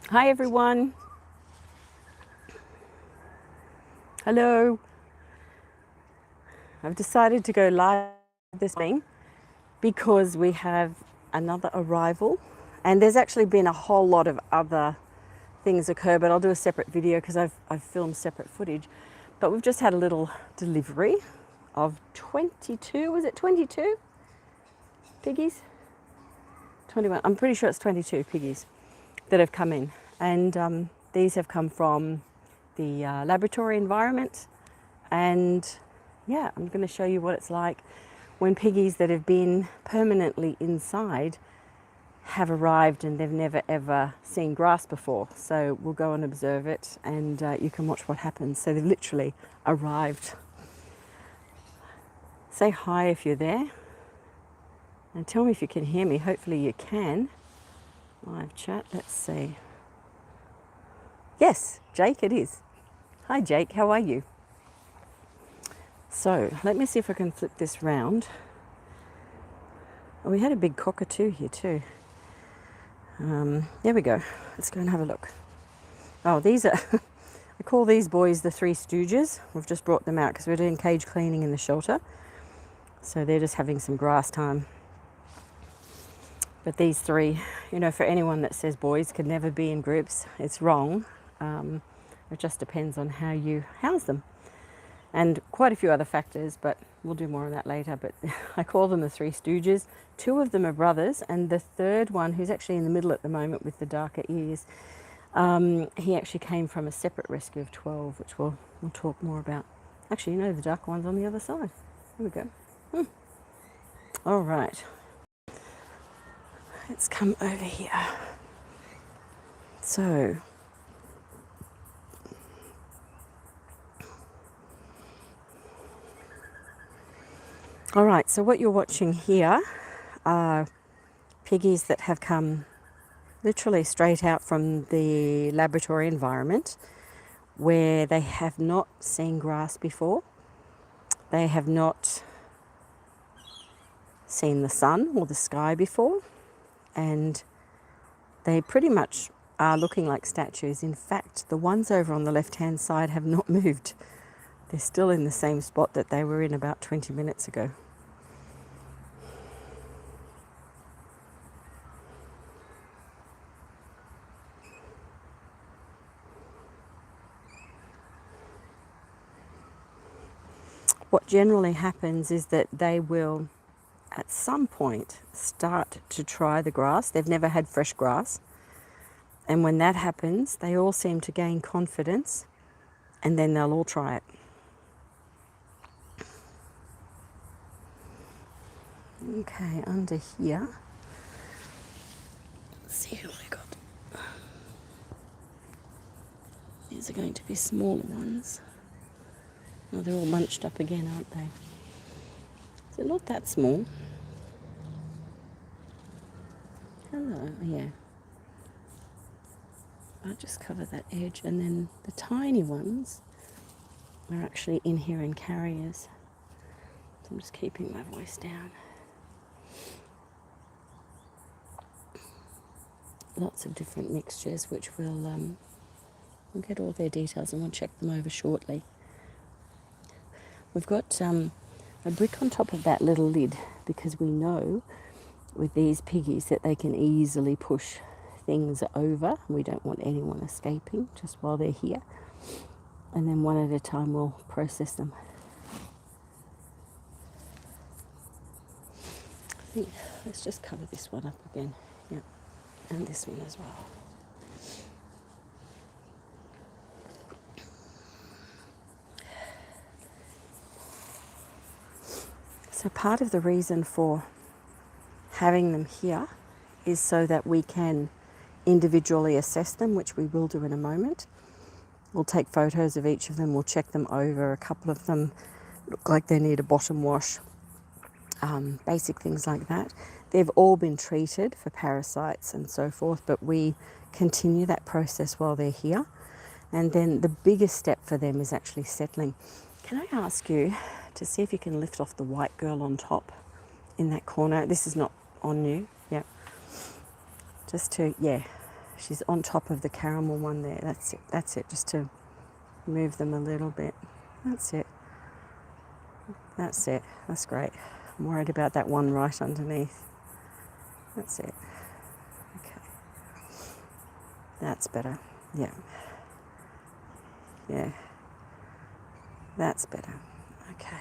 Hi everyone. Hello. I've decided to go live this morning because we have another arrival, and there's actually been a whole lot of other things occur, but I'll do a separate video because I've filmed separate footage. But we've just had a little delivery of 22, was it 22 piggies? 21, I'm pretty sure it's 22 piggies that have come in, and these have come from the laboratory environment. And yeah, I'm going to show you what it's like when piggies that have been permanently inside have arrived and they've never ever seen grass before. So we'll go and observe it, and you can watch what happens. So they've literally arrived. Say hi if you're there, and tell me if you can hear me. Hopefully you can. Live chat, let's see. Yes, Jake, it is. Hi Jake, how are you? So let me see if I can flip this round. Oh, we had a big cockatoo here too. There we go. Let's go and have a look. Oh, these are, I call these boys the Three Stooges. We've just brought them out because we're doing cage cleaning in the shelter. So they're just having some grass time. But these three, you know, for anyone that says boys can never be in groups, it's wrong. It just depends on how you house them. And quite a few other factors, but we'll do more of that later. But I call them the Three Stooges. Two of them are brothers, and the third one, who's actually in the middle at the moment with the darker ears, he actually came from a separate rescue of 12, which we'll talk more about. Actually, you know, the darker one's on the other side. There we go. All right. Let's come over here. So, all right, so what you're watching here are piggies that have come literally straight out from the laboratory environment, where they have not seen grass before. They have not seen the sun or the sky before, and they pretty much are looking like statues. In fact, the ones over on the left-hand side have not moved. They're still in the same spot that they were in about 20 minutes ago. What generally happens is that they will, at some point, start to try the grass. They've never had fresh grass. And when that happens, they all seem to gain confidence, and then they'll all try it. Okay, under here, let's see who I got. These are going to be smaller ones. Oh, they're all munched up again, aren't they? They're not that small. Hello, yeah. I'll just cover that edge, and then the tiny ones are actually in here in carriers. So I'm just keeping my voice down. Lots of different mixtures, which we'll get all their details and we'll check them over shortly. We've got a brick on top of that little lid because we know with these piggies that they can easily push things over. We don't want anyone escaping just while they're here. And then one at a time we'll process them. I think let's just cover this one up again. Yeah, and this one as well. So part of the reason for having them here is so that we can individually assess them, which we will do in a moment. We'll take photos of each of them, we'll check them over. A couple of them look like they need a bottom wash, basic things like that. They've all been treated for parasites and so forth, but we continue that process while they're here. And then the biggest step for them is actually settling. Can I ask you to see if you can lift off the white girl on top in that corner? This is not on you. Yeah. Just to, yeah. She's on top of the caramel one there. That's it, just to move them a little bit. That's it. That's it. That's great. I'm worried about that one right underneath. That's it. Okay. That's better. Yeah. Yeah. That's better. Okay.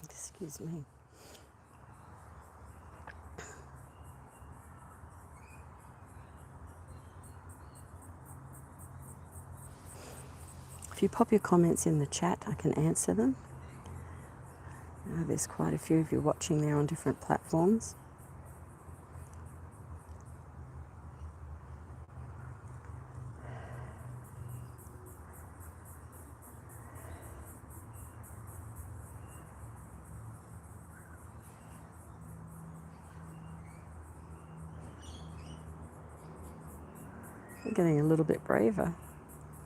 Excuse me. If you pop your comments in the chat, I can answer them. There's quite a few of you watching there on different platforms. I'm getting a little bit braver,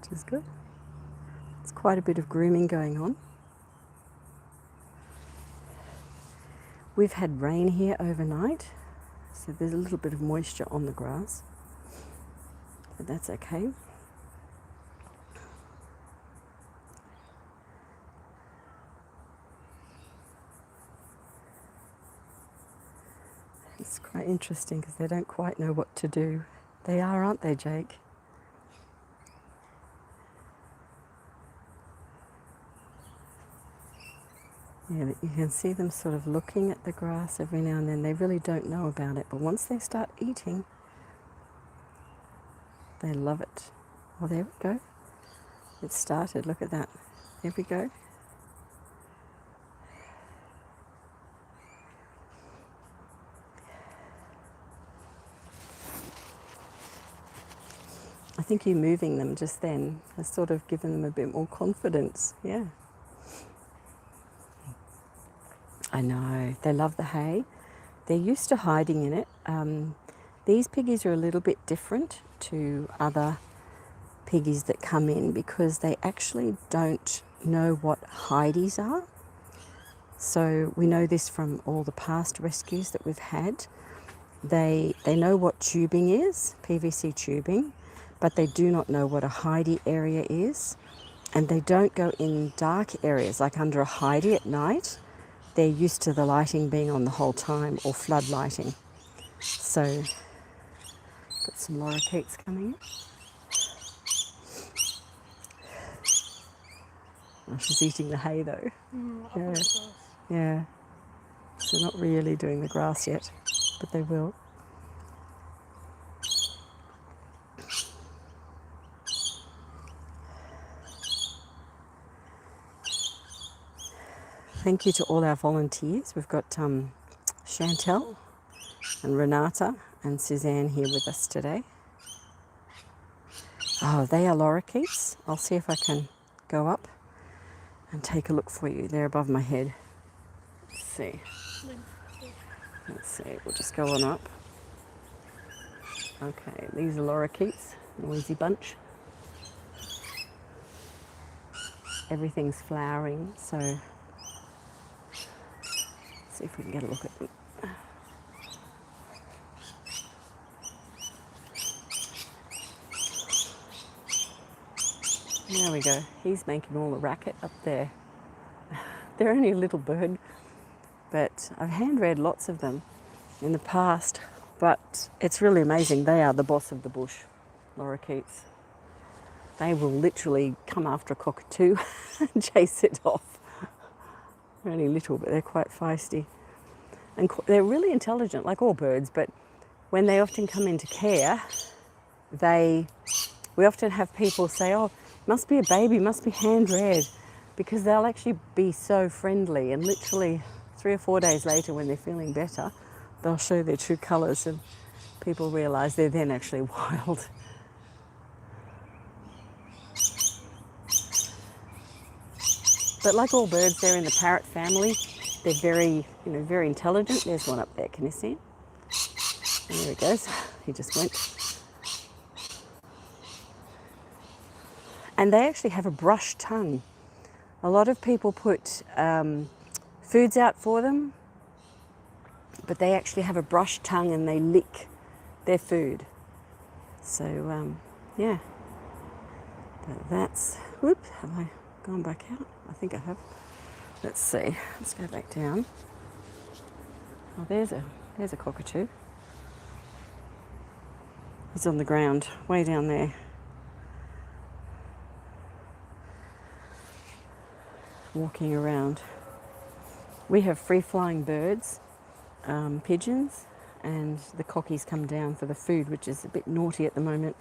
which is good. It's quite a bit of grooming going on. We've had rain here overnight, so there's a little bit of moisture on the grass, but that's okay. It's quite interesting because they don't quite know what to do. They are, aren't they, Jake? Yeah, you can see them sort of looking at the grass every now and then. They really don't know about it, but once they start eating, they love it. Oh, there we go. It started. Look at that. There we go. I think you moving them just then has sort of given them a bit more confidence. Yeah. I know. They love the hay. They're used to hiding in it. These piggies are a little bit different to other piggies that come in because they actually don't know what hideys are. So we know this from all the past rescues that we've had. They know what tubing is, PVC tubing, but they do not know what a hidey area is. And they don't go in dark areas like under a hidey at night. They're used to the lighting being on the whole time, or flood lighting. So, got some lorikeets coming in. Oh, she's eating the hay though. Yeah. Yeah. So not really doing the grass yet, but they will. Thank you to all our volunteers. We've got Chantel and Renata and Suzanne here with us today. Oh, they are lorikeets. I'll see if I can go up and take a look for you. They're above my head. Let's see. We'll just go on up. Okay, these are lorikeets, noisy bunch. Everything's flowering, so let's see if we can get a look at them. There we go. He's making all the racket up there. They're only a little bird, but I've hand-reared lots of them in the past, but it's really amazing. They are the boss of the bush, lorikeets. They will literally come after a cockatoo and chase it off. They're only little, but they're quite feisty. And they're really intelligent, like all birds, but when they often come into care, we often have people say, oh, must be a baby, must be hand-reared, because they'll actually be so friendly, and literally 3 or 4 days later when they're feeling better, they'll show their true colours and people realise they're then actually wild. But like all birds, they're in the parrot family. They're very, very intelligent. There's one up there, can you see him? And there he goes, he just went. And they actually have a brush tongue. A lot of people put foods out for them, but they actually have a brush tongue and they lick their food. So, yeah. But that's, whoop, have I gone back out? I think I have. Let's see, let's go back down. Oh, there's a cockatoo. He's on the ground, way down there. Walking around. We have free-flying birds, pigeons, and the cockies come down for the food, which is a bit naughty at the moment.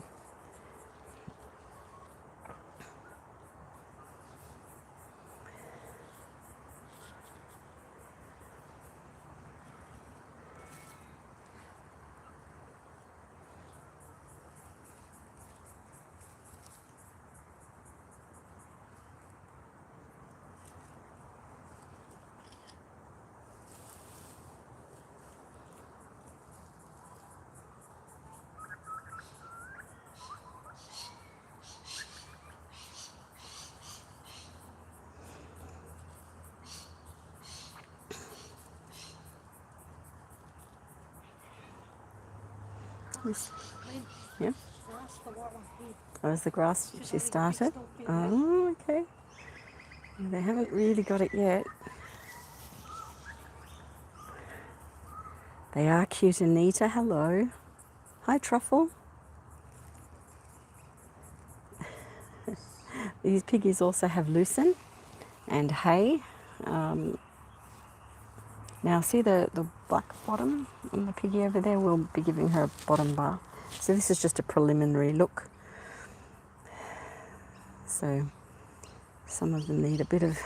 Yeah. Oh, is the grass she started? Oh, okay. They haven't really got it yet. They are cute. Anita, hello. Hi, Truffle. These piggies also have lucerne and hay. Now see the black bottom on the piggy over there? We'll be giving her a bottom bar. So this is just a preliminary look. So some of them need a bit of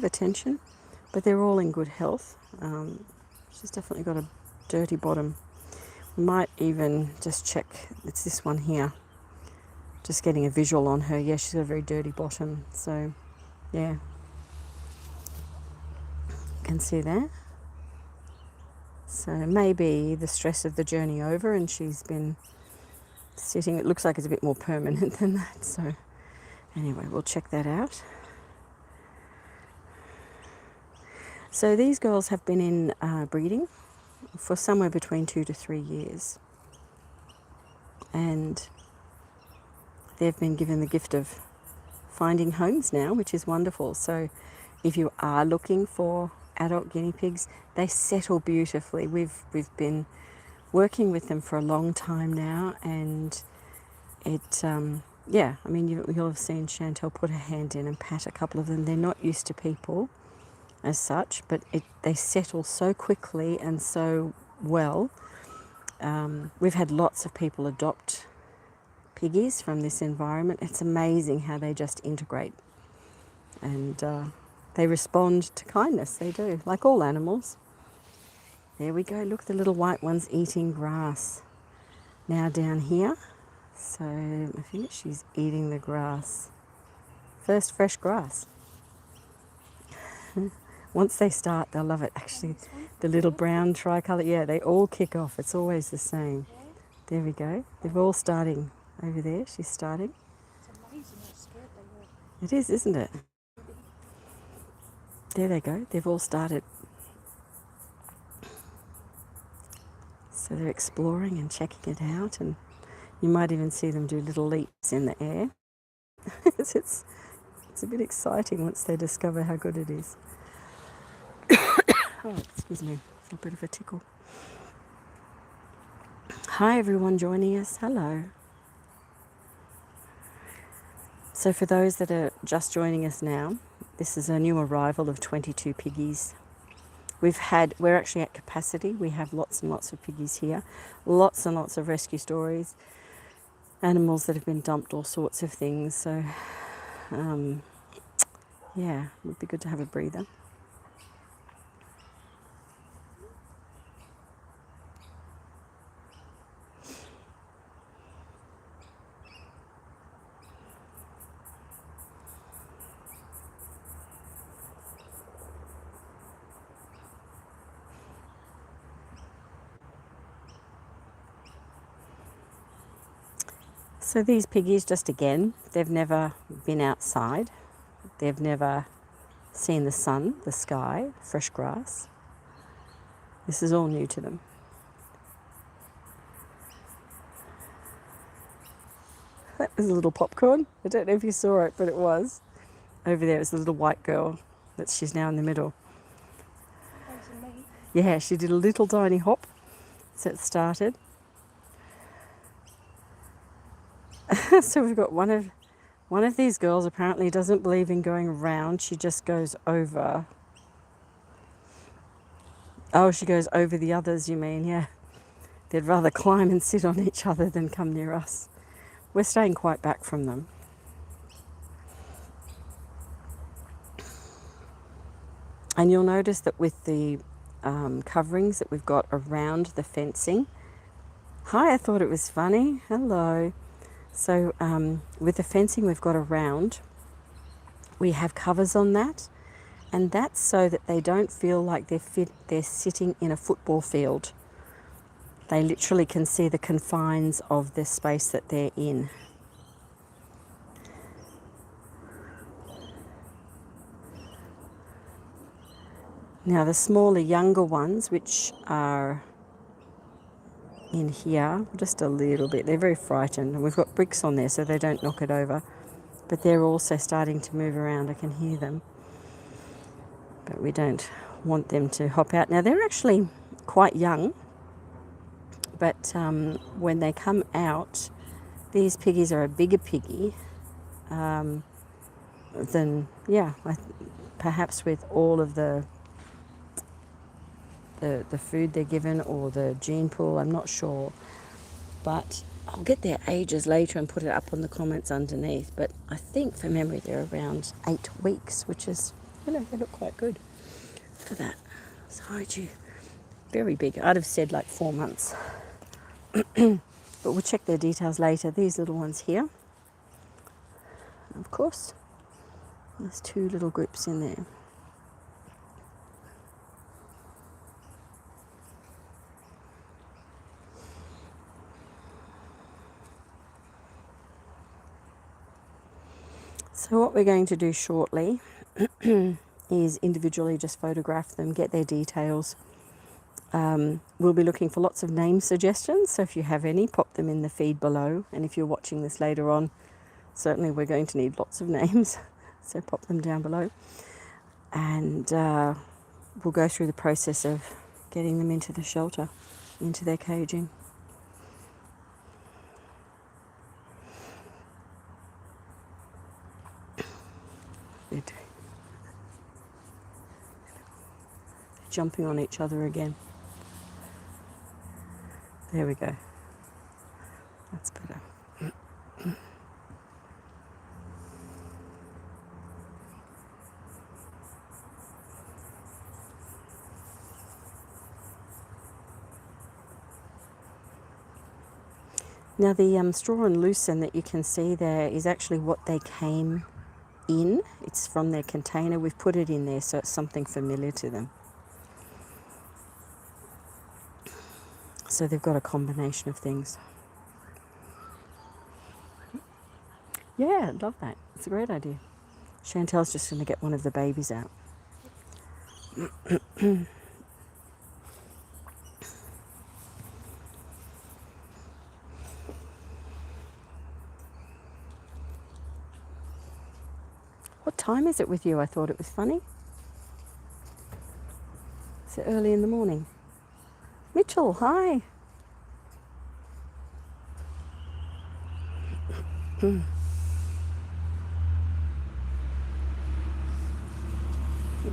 attention, but they're all in good health. She's definitely got a dirty bottom. We might even just check, it's this one here. Just getting a visual on her. Yeah, she's got a very dirty bottom. So yeah, you can see that. So maybe the stress of the journey over and she's been sitting, it looks like it's a bit more permanent than that. So anyway, we'll check that out. So these girls have been in breeding for somewhere between 2 to 3 years. And they've been given the gift of finding homes now, which is wonderful. So if you are looking for adult guinea pigs, they settle beautifully. We've been working with them for a long time now, and it yeah, I mean you'll have seen Chantel put her hand in and pat a couple of them. They're not used to people as such, but they settle so quickly and so well. We've had lots of people adopt piggies from this environment. It's amazing how they just integrate, and They respond to kindness, they do, like all animals. There we go, look, the little white one's eating grass. Now down here, so I think she's eating the grass. First fresh grass. Once they start, they'll love it. Actually, the little brown tricolour, yeah, they all kick off. It's always the same. There we go. They're all starting over there. She's starting. It's amazing how scared they were. It is, isn't it? There they go. They've all started. So they're exploring and checking it out, and you might even see them do little leaps in the air. it's a bit exciting once they discover how good it is. Oh, excuse me, a bit of a tickle. Hi everyone joining us, hello. So for those that are just joining us now, this is a new arrival of 22 piggies. We're actually at capacity. We have lots and lots of piggies here, lots and lots of rescue stories, animals that have been dumped, all sorts of things. So, yeah, it would be good to have a breather. So these piggies, just again, they've never been outside. They've never seen the sun, the sky, fresh grass. This is all new to them. That was a little popcorn. I don't know if you saw it, but it was. Over there is the little white girl that she's now in the middle. Yeah, she did a little tiny hop. So it started. So we've got one of these girls apparently doesn't believe in going around. She just goes over. Oh, she goes over the others, you mean, yeah. They'd rather climb and sit on each other than come near us. We're staying quite back from them. And you'll notice that with the coverings that we've got around the fencing. Hi, I thought it was funny. Hello. So with the fencing we've got around, we have covers on that, and that's so that they don't feel like they're sitting in a football field. They literally can see the confines of the space that they're in. Now the smaller, younger ones, which are in here, just a little bit, they're very frightened, and we've got bricks on there so they don't knock it over, but they're also starting to move around. I can hear them, but we don't want them to hop out. Now they're actually quite young, but when they come out, these piggies are a bigger piggy than, yeah, perhaps with all of the food they're given or the gene pool, I'm not sure. But I'll get their ages later and put it up on the comments underneath. But I think from memory they're around 8 weeks, which is, you know, they look quite good for that. Sorry, you very big. I'd have said like 4 months. But we'll check their details later. These little ones here. Of course, there's 2 little groups in there. So what we're going to do shortly is individually just photograph them, get their details. We'll be looking for lots of name suggestions, so if you have any, pop them in the feed below. And if you're watching this later on, certainly we're going to need lots of names, so pop them down below. And we'll go through the process of getting them into the shelter, into their caging. They're jumping on each other again. There we go. That's better. Now the straw and lucerne that you can see there is actually what they came in. It's from their container. We've put it in there so it's something familiar to them. So they've got a combination of things. Yeah, love that. It's a great idea. Chantel's just going to get one of the babies out. What time is it with you? I thought it was funny. Is it early in the morning? Mitchell, hi. You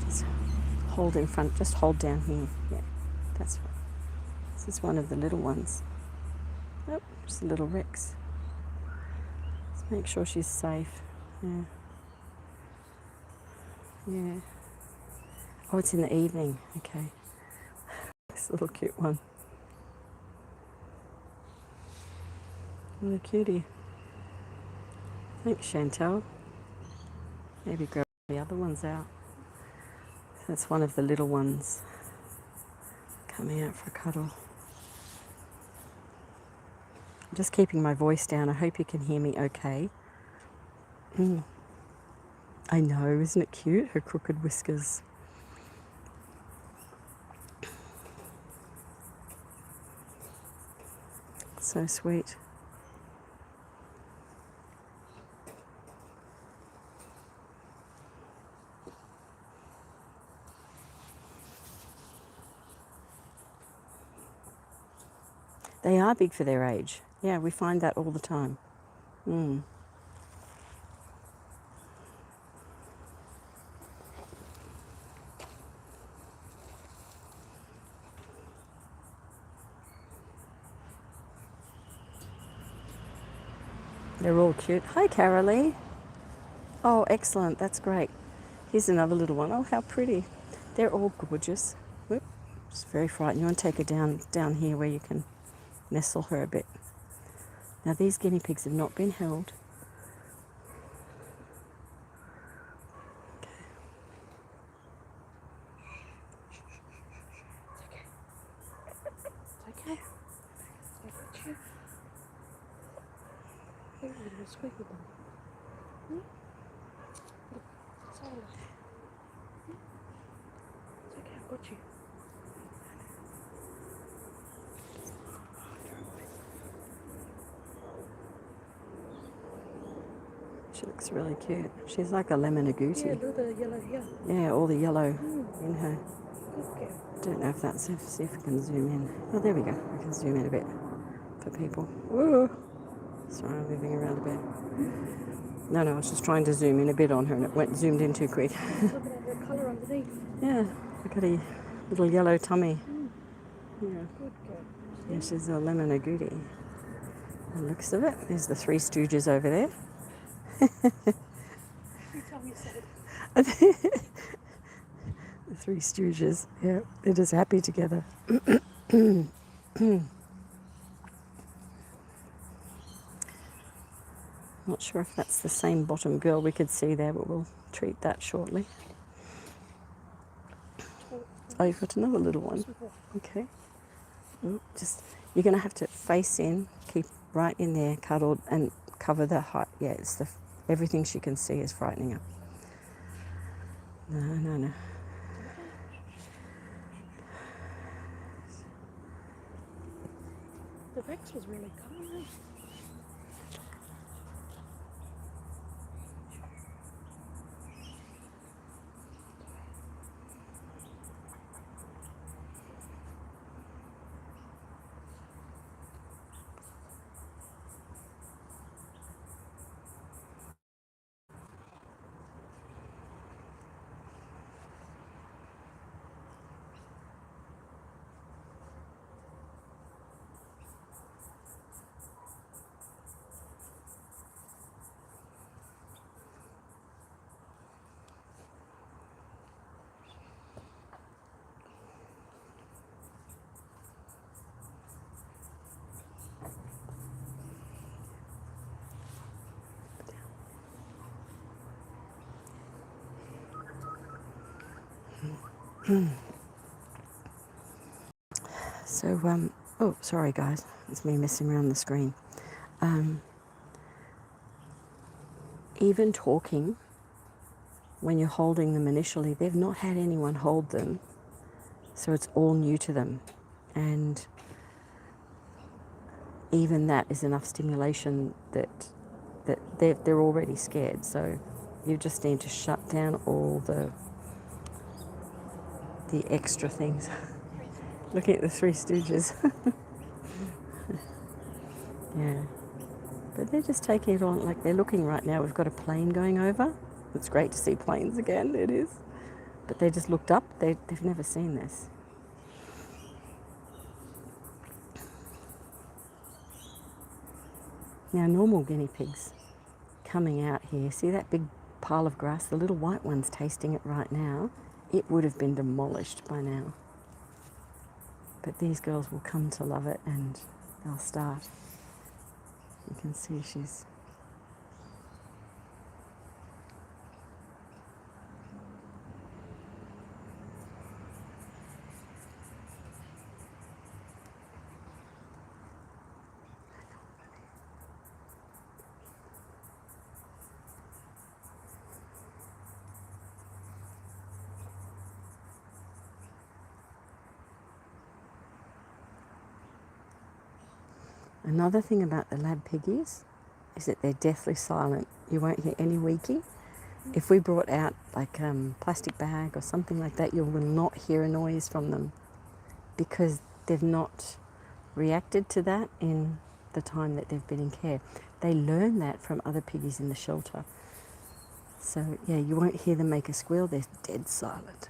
just hold in front, just hold down here. Yeah, that's right. This is one of the little ones. Oh, just a little Rex. Let's make sure she's safe. Yeah. Yeah. Oh, it's in the evening. Okay. This little cute one. What a cutie. Thanks, Chantel. Maybe grab the other ones out. That's one of the little ones coming out for a cuddle. I'm just keeping my voice down. I hope you can hear me okay. I know, isn't it cute? Her crooked whiskers. So sweet. They are big for their age. Yeah, we find that all the time. They're all cute. Hi, Carolee. Oh, excellent. That's great. Here's another little one. Oh, how pretty. They're all gorgeous. Whoop. It's very frightened. You want to take her down here where you can nestle her a bit. Now, these guinea pigs have not been held. It's okay. I got you. You're a little squeak with them. Look, it's all right. It's okay, I've got you. She looks really cute. She's like a lemon agouti. Yeah, look at the yellow here. Yeah, all the yellow in her. Good girl. Don't know if that's if see if we can zoom in. Oh, there we go. We can zoom in a bit for people. Whoa. Sorry, I'm moving around a bit. No, I was just trying to zoom in a bit on her and it went zoomed in too quick. Look at her colour underneath. Yeah, look at a little yellow tummy. Yeah. Good girl. Yeah, she's a lemon agouti. The looks of it. There's the Three Stooges over there. You tell me so. The Three Stooges. Yeah, they're just happy together. Not sure if that's the same bottom girl we could see there, but we'll treat that shortly. Oh, you've got another little one. Okay. Oh, just you're going to have to face in, keep right in there, cuddled, and cover the height. Yeah, it's everything she can see is frightening her. No. The Rex was really calm. So, oh, sorry guys, it's me messing around the screen. Even talking, when you're holding them initially, they've not had anyone hold them, so it's all new to them. And even that is enough stimulation that they're already scared. So you just need to shut down all the extra things. Looking at the Three Stooges. Yeah. But they're just taking it on, like they're looking right now. We've got a plane going over. It's great to see planes again, it is. But they just looked up. They've never seen this. Now, normal guinea pigs coming out here, see that big pile of grass? The little white one's tasting it right now. It would have been demolished by now. But these girls will come to love it and they'll start. You can see she's... Another thing about the lab piggies is that they're deathly silent. You won't hear any weeking. If we brought out like a plastic bag or something like that, you will not hear a noise from them because they've not reacted to that in the time that they've been in care. They learn that from other piggies in the shelter. So yeah, you won't hear them make a squeal. They're dead silent.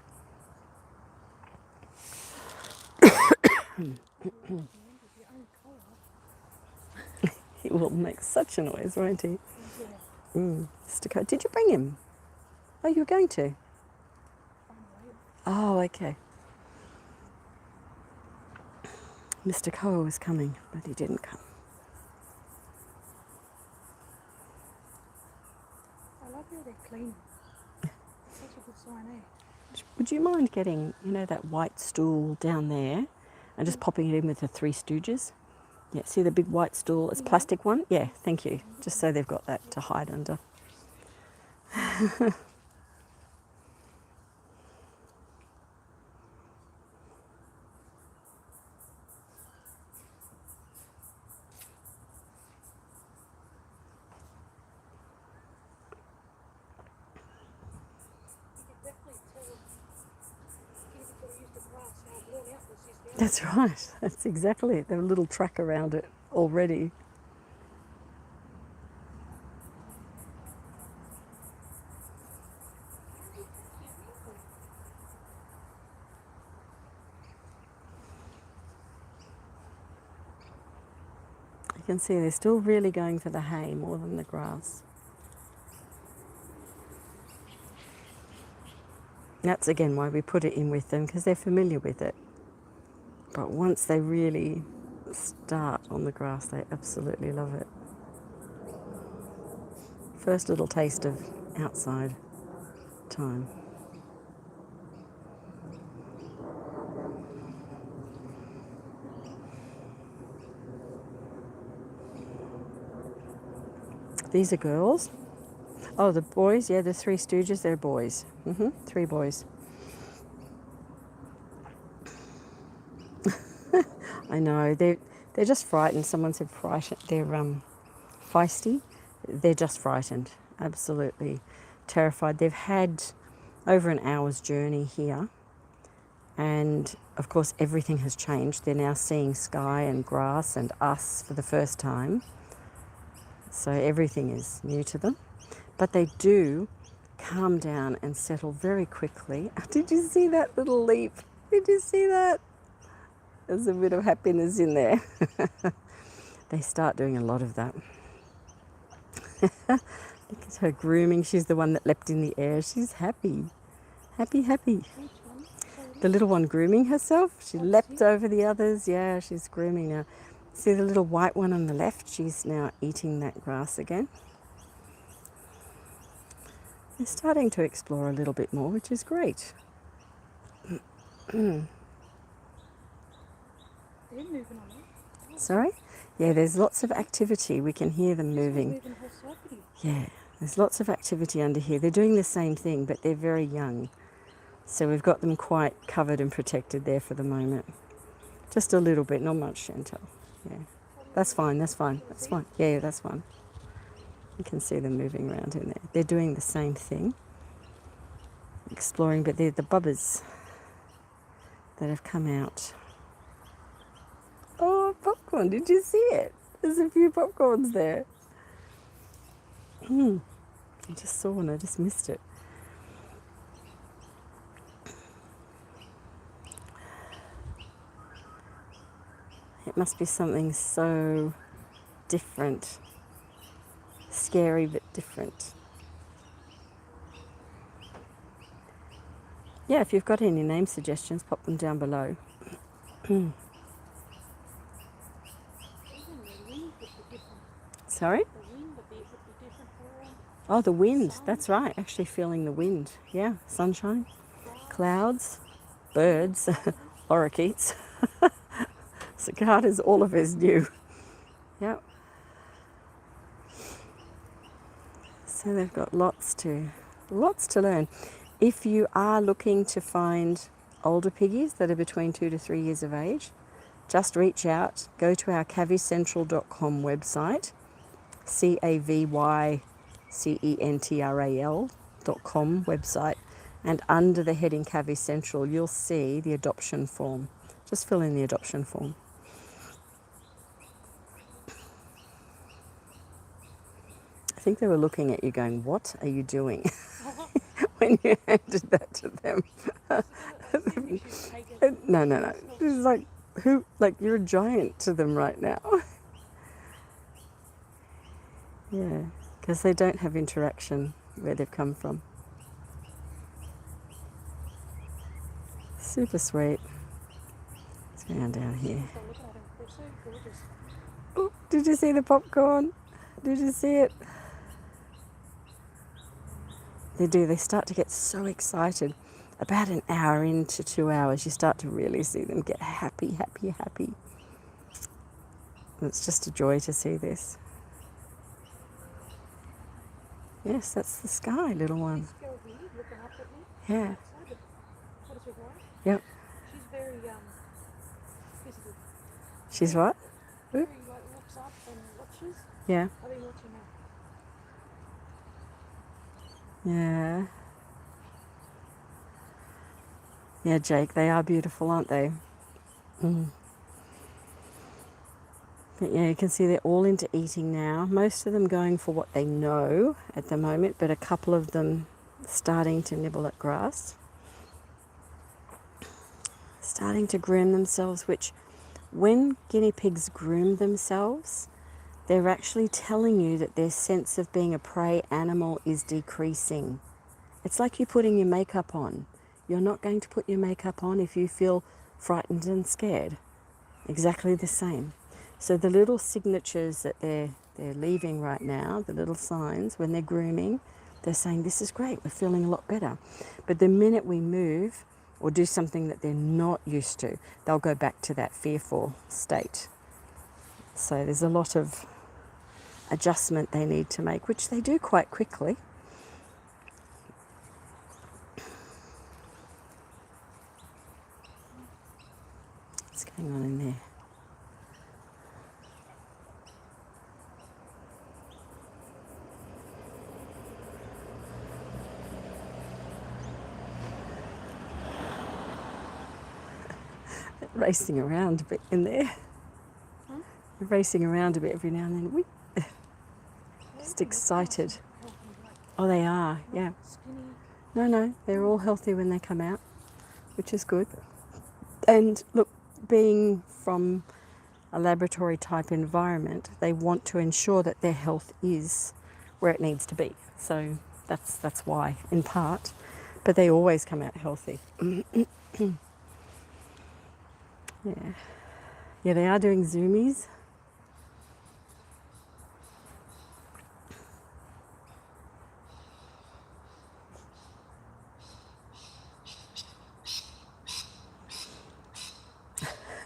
He will make such a noise, won't he? Mr. Coe, did you bring him? Oh, you were going to? Oh, okay. Mr. Coe was coming, but he didn't come. I love how they're clean. Such a good sign, eh? Would you mind getting, you know, that white stool down there and just popping it in with the Three Stooges? Yeah, see the big white stool? It's plastic one? Yeah, thank you. Just so they've got that to hide under. That's right. That's exactly it. There's a little track around it already. You can see they're still really going for the hay more than the grass. That's again why we put it in with them, because they're familiar with it. But once they really start on the grass, they absolutely love it. First little taste of outside time. These are girls. Oh, the boys, yeah, the Three Stooges, they're boys. 3 boys. I know, they're just frightened. Someone said frightened. They're feisty. They're just frightened, absolutely terrified. They've had over an hour's journey here, and of course everything has changed. They're now seeing sky and grass and us for the first time, so everything is new to them. But they do calm down and settle very quickly. Did you see that little leap? Did you see that? There's a bit of happiness in there. They start doing a lot of that. Look at her grooming. She's the one that leapt in the air. She's happy. Happy, happy. The little one grooming herself. She leapt over the others. Yeah, she's grooming now. See the little white one on the left? She's now eating that grass again. They're starting to explore a little bit more, which is great. They're moving on it. Sorry? Yeah, there's lots of activity. We can hear them moving. Moving the whole property. Yeah, there's lots of activity under here. They're doing the same thing, but they're very young. So we've got them quite covered and protected there for the moment. Just a little bit, not much, Chantal. Yeah, that's fine, that's fine, that's fine. Yeah, that's fine. You can see them moving around in there. They're doing the same thing, exploring, but they're the bubbers that have come out. Oh, popcorn, did you see it? There's a few popcorns there. I just saw one, I just missed it. It must be something so different. Scary but different. Yeah, if you've got any name suggestions, pop them down below. Sorry? Oh, the wind. That's right. Actually feeling the wind. Yeah, sunshine, clouds, birds, lorikeets. Cicadas, all of us new. Yep. So they've got lots to learn. If you are looking to find older piggies that are between 2 to 3 years of age, just reach out. Go to our cavycentral.com website, cavycentral.com website, and under the heading Cavy Central, you'll see the adoption form. Just fill in the adoption form. I think they were looking at you going, what are you doing? When you handed that to them. No. It's like, who? Like, you're a giant to them right now. Yeah, because they don't have interaction where they've come from. Super sweet. Let's go down here. Oh, did you see the popcorn? Did you see it? They do. They start to get so excited. About an hour into 2 hours, you start to really see them get happy. And it's just a joy to see this. Yes, that's the sky, little one. Yeah. Yep. She's very physical. She's what? Very looks up and watches. Yeah. Are they watching now? Yeah. Yeah, Jake, they are beautiful, aren't they? But yeah, you can see they're all into eating now. Most of them going for what they know at the moment, but a couple of them starting to nibble at grass. Starting to groom themselves, which when guinea pigs groom themselves, they're actually telling you that their sense of being a prey animal is decreasing. It's like you putting your makeup on. You're not going to put your makeup on if you feel frightened and scared. Exactly the same. So the little signatures that they're leaving right now, the little signs, when they're grooming, they're saying, this is great, we're feeling a lot better. But the minute we move or do something that they're not used to, they'll go back to that fearful state. So there's a lot of adjustment they need to make, which they do quite quickly. What's going on in there? Racing around a bit in there. Huh? They're racing around a bit every now and then. Whee! Just excited. Oh, they are, yeah. No, they're all healthy when they come out, which is good. And look, being from a laboratory type environment, they want to ensure that their health is where it needs to be. So that's why, in part. But they always come out healthy. Yeah, they are doing zoomies.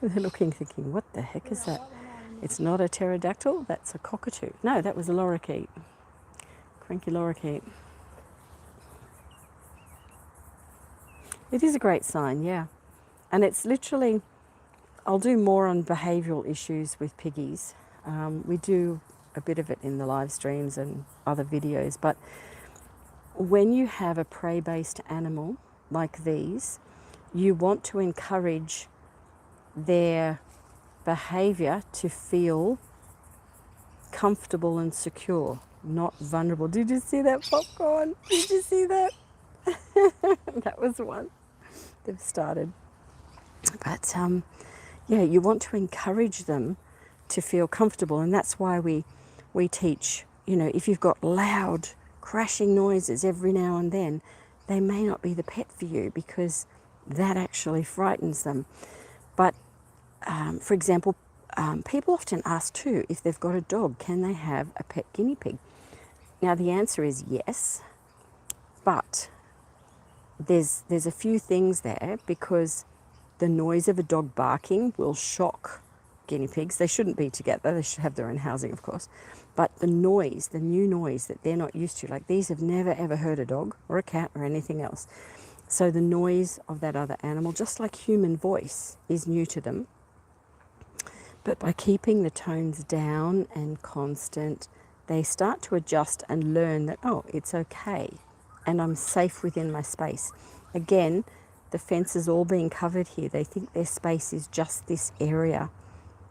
They're looking, thinking, what the heck is that? It's not a pterodactyl, that's a cockatoo. No, that was a lorikeet. Cranky lorikeet. It is a great sign, yeah. And it's literally, I'll do more on behavioural issues with piggies. We do a bit of it in the live streams and other videos, but when you have a prey-based animal like these, you want to encourage their behaviour to feel comfortable and secure, not vulnerable. Did you see that popcorn? Did you see that? That was one. They've started. But yeah, you want to encourage them to feel comfortable, and that's why we teach, you know, if you've got loud crashing noises every now and then, they may not be the pet for you because that actually frightens them. But for example, people often ask too, if they've got a dog, can they have a pet guinea pig? Now the answer is yes, but there's a few things there, because the noise of a dog barking will shock guinea pigs. They shouldn't be together, they should have their own housing, of course. But the noise, the new noise that they're not used to, like these have never ever heard a dog or a cat or anything else. So the noise of that other animal, just like human voice, is new to them. But by keeping the tones down and constant, they start to adjust and learn that, oh, it's okay and I'm safe within my space. Again, the fence is all being covered here. They think their space is just this area.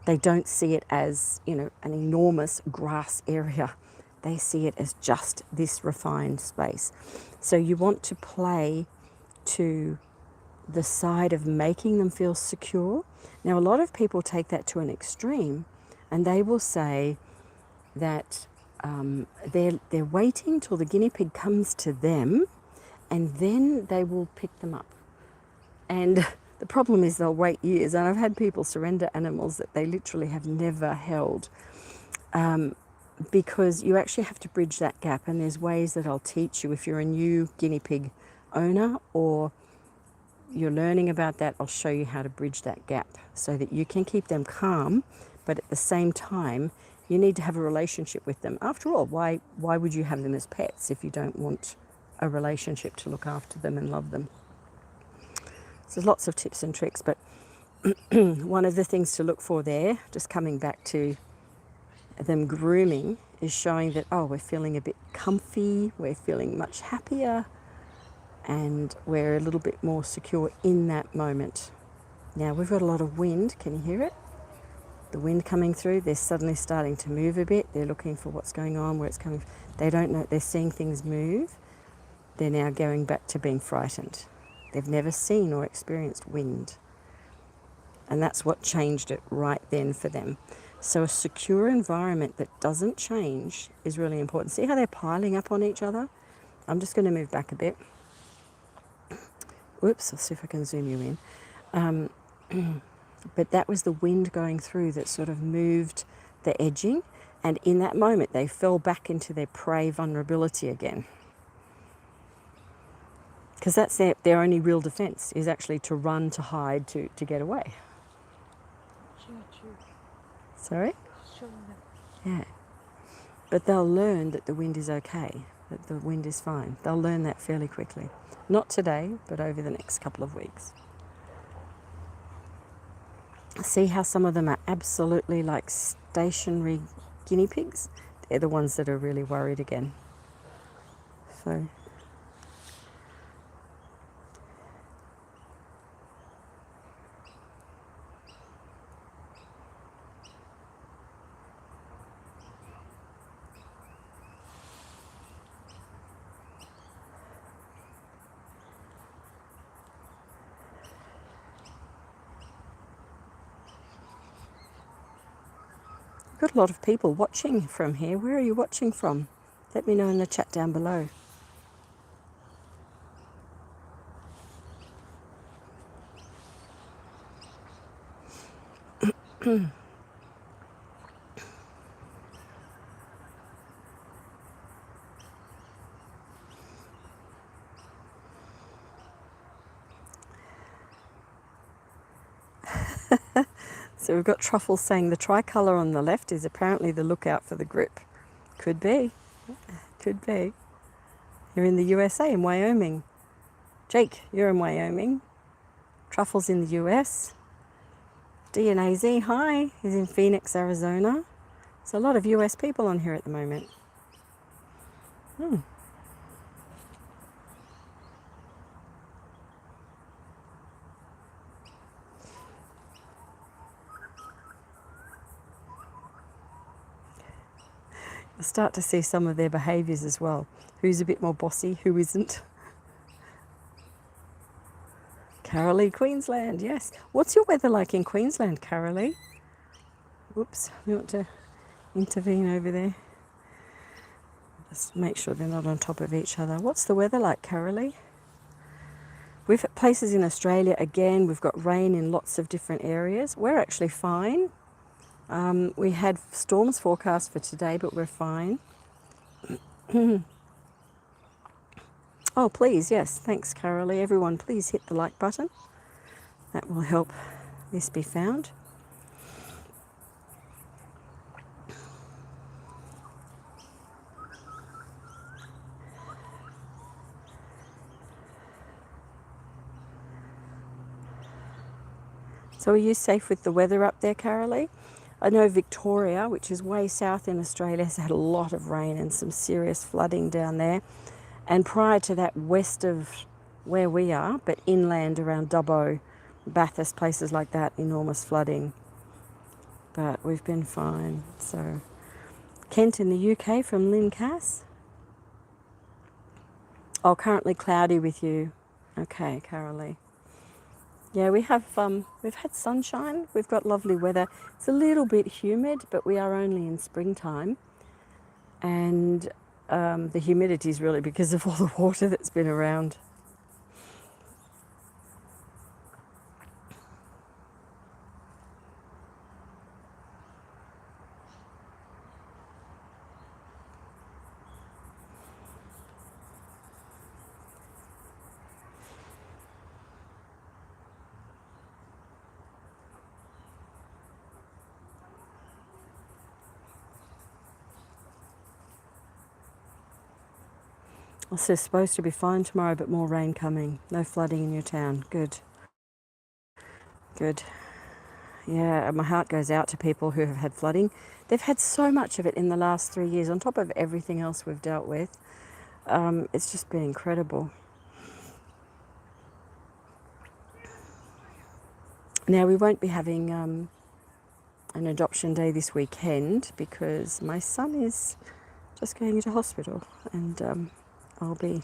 They don't see it as, you know, an enormous grass area. They see it as just this refined space. So you want to play to the side of making them feel secure. Now, a lot of people take that to an extreme, and they will say that they're waiting till the guinea pig comes to them, and then they will pick them up. And the problem is they'll wait years, and I've had people surrender animals that they literally have never held, because you actually have to bridge that gap. And there's ways that I'll teach you if you're a new guinea pig owner or you're learning about that. I'll show you how to bridge that gap so that you can keep them calm, but at the same time you need to have a relationship with them. After all, why would you have them as pets if you don't want a relationship to look after them and love them? So there's lots of tips and tricks, but one of the things to look for there, just coming back to them grooming, is showing that, oh, we're feeling a bit comfy, we're feeling much happier, and we're a little bit more secure in that moment. Now we've got a lot of wind. Can you hear it? The wind coming through. They're suddenly starting to move a bit. They're looking for what's going on, where it's coming. They don't know. They're seeing things move. They're now going back to being frightened. They've never seen or experienced wind. And that's what changed it right then for them. So a secure environment that doesn't change is really important. See how they're piling up on each other? I'm just going to move back a bit. Whoops, I'll see if I can zoom you in. But that was the wind going through that sort of moved the edging. And in that moment, they fell back into their prey vulnerability again. Because that's their only real defense, is actually to run, to hide, to get away. Sorry? Yeah. But they'll learn that the wind is okay, that the wind is fine. They'll learn that fairly quickly. Not today, but over the next couple of weeks. See how some of them are absolutely like stationary guinea pigs? They're the ones that are really worried again. So got a lot of people watching from here. Where are you watching from? Let me know in the chat down below. So we've got Truffles saying the tricolour on the left is apparently the lookout for the grip. Could be. Could be. You're in the USA, in Wyoming. Jake, you're in Wyoming. Truffles in the US. DNAZ, hi, is in Phoenix, Arizona. There's a lot of US people on here at the moment. You'll start to see some of their behaviours as well. Who's a bit more bossy, who isn't. Carolee, Queensland, yes. What's your weather like in Queensland, Carolee? Whoops, we want to intervene over there. Just make sure they're not on top of each other. What's the weather like, Carolee? We've got places in Australia, again, we've got rain in lots of different areas. We're actually fine. We had storms forecast for today, but we're fine. Oh, please, yes, thanks, Carolee. Everyone, please hit the like button. That will help this be found. So are you safe with the weather up there, Carolee? I know Victoria, which is way south in Australia, has had a lot of rain and some serious flooding down there. And prior to that, west of where we are, but inland around Dubbo, Bathurst, places like that, enormous flooding. But we've been fine. So, Kent in the UK from Lynn Cass. Oh, currently cloudy with you. Okay, Carolee. Yeah, we've had sunshine. We've got lovely weather. It's a little bit humid, but we are only in springtime. And the humidity is really because of all the water that's been around. Also supposed to be fine tomorrow, but more rain coming. No flooding in your town. Good. Good. Yeah, my heart goes out to people who have had flooding. They've had so much of it in the last 3 years, on top of everything else we've dealt with. It's just been incredible. Now, we won't be having an adoption day this weekend because my son is just going into hospital, and I'll be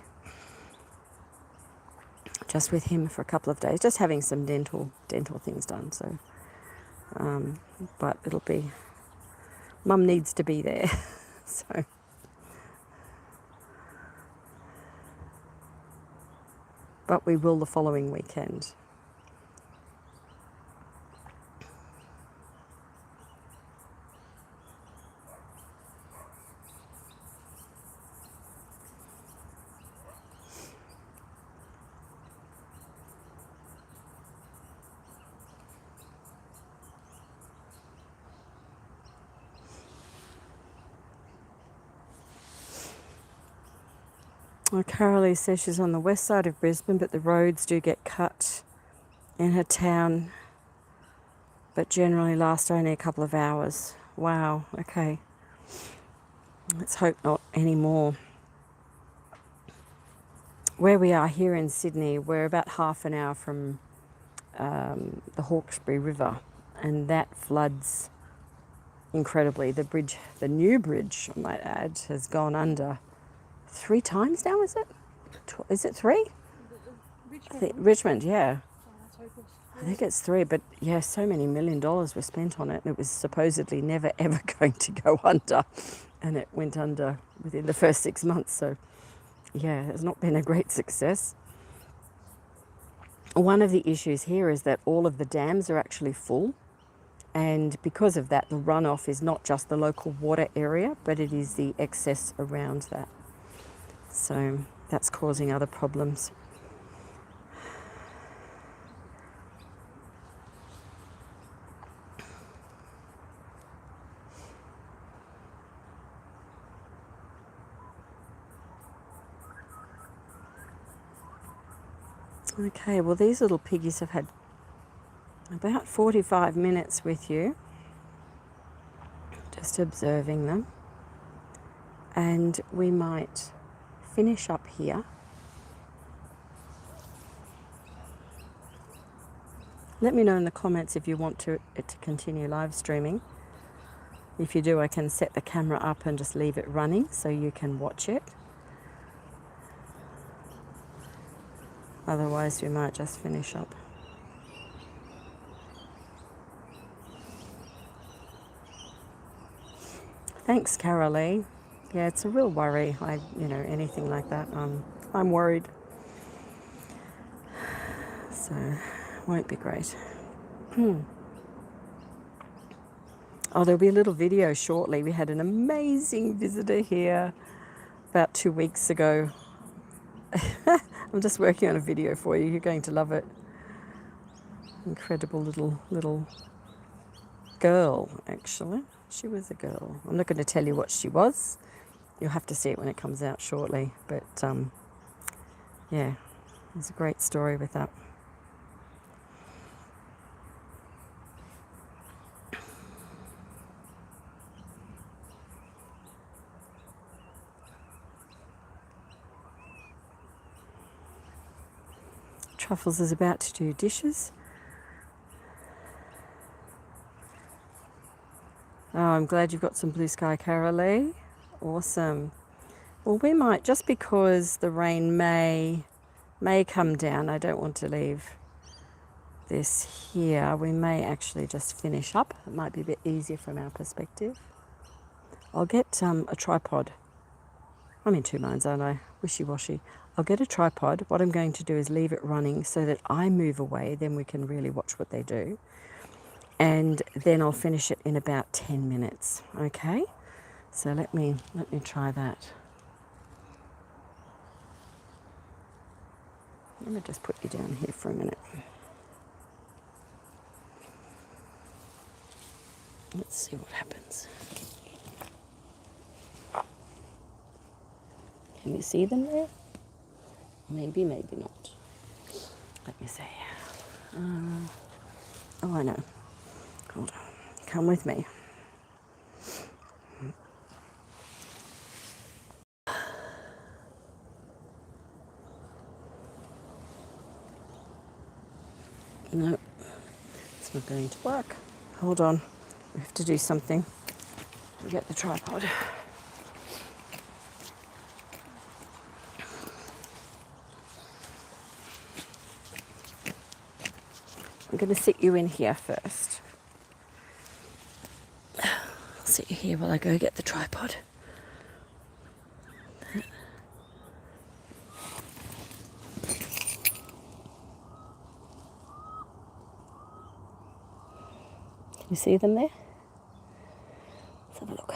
just with him for a couple of days, just having some dental things done. So, but it'll be, Mum needs to be there. So, but we will the following weekend. Well, Carolee says she's on the west side of Brisbane, but the roads do get cut in her town, but generally last only a couple of hours. Wow, okay. Let's hope not anymore. Where we are here in Sydney, we're about half an hour from the Hawkesbury River, and that floods incredibly. The bridge, the new bridge, I might add, has gone under 3 times now, is it? Is it 3? Richmond, yeah. I think it's 3, but yeah, so many $1 million were spent on it, and it was supposedly never ever going to go under, and it went under within the first 6 months. So yeah, it's not been a great success. One of the issues here is that all of the dams are actually full, and because of that, the runoff is not just the local water area, but it is the excess around that. So that's causing other problems. Okay, well these little piggies have had about 45 minutes with you, just observing them. And we might finish up here. Let me know in the comments if you want it to continue live streaming. If you do, I can set the camera up and just leave it running so you can watch it. Otherwise, we might just finish up. Thanks, Carolee. Yeah, it's a real worry. Anything like that, I'm worried. So, won't be great. Oh, there'll be a little video shortly. We had an amazing visitor here about 2 weeks ago. I'm just working on a video for you. You're going to love it. Incredible little girl, actually. She was a girl. I'm not going to tell you what she was. You'll have to see it when it comes out shortly. But yeah, there's a great story with that. Truffles is about to do dishes. Oh, I'm glad you've got some blue sky, Carolee. Awesome. Well, we might, just because the rain may come down, I don't want to leave this here. We may actually just finish up. It might be a bit easier from our perspective. I'll get a tripod. I'm in two minds, aren't I? Wishy-washy. I'll get a tripod. What I'm going to do is leave it running so that I move away. Then we can really watch what they do. And then I'll finish it in about 10 minutes. Okay? So let me try that. Let me just put you down here for a minute. Let's see what happens. Can you see them there? Maybe, maybe not. Let me see. Oh, I know. Hold on. Come with me. No, it's not going to work. Hold on. We have to do something. Get the tripod. I'm going to sit you in here first. I'll sit you here while I go get the tripod. Can you see them there? Let's have a look.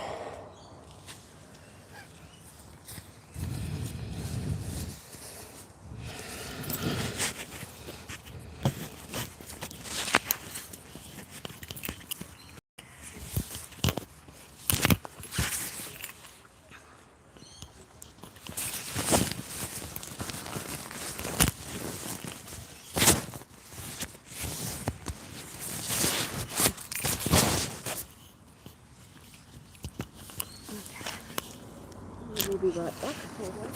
We'll be right back. Hold on.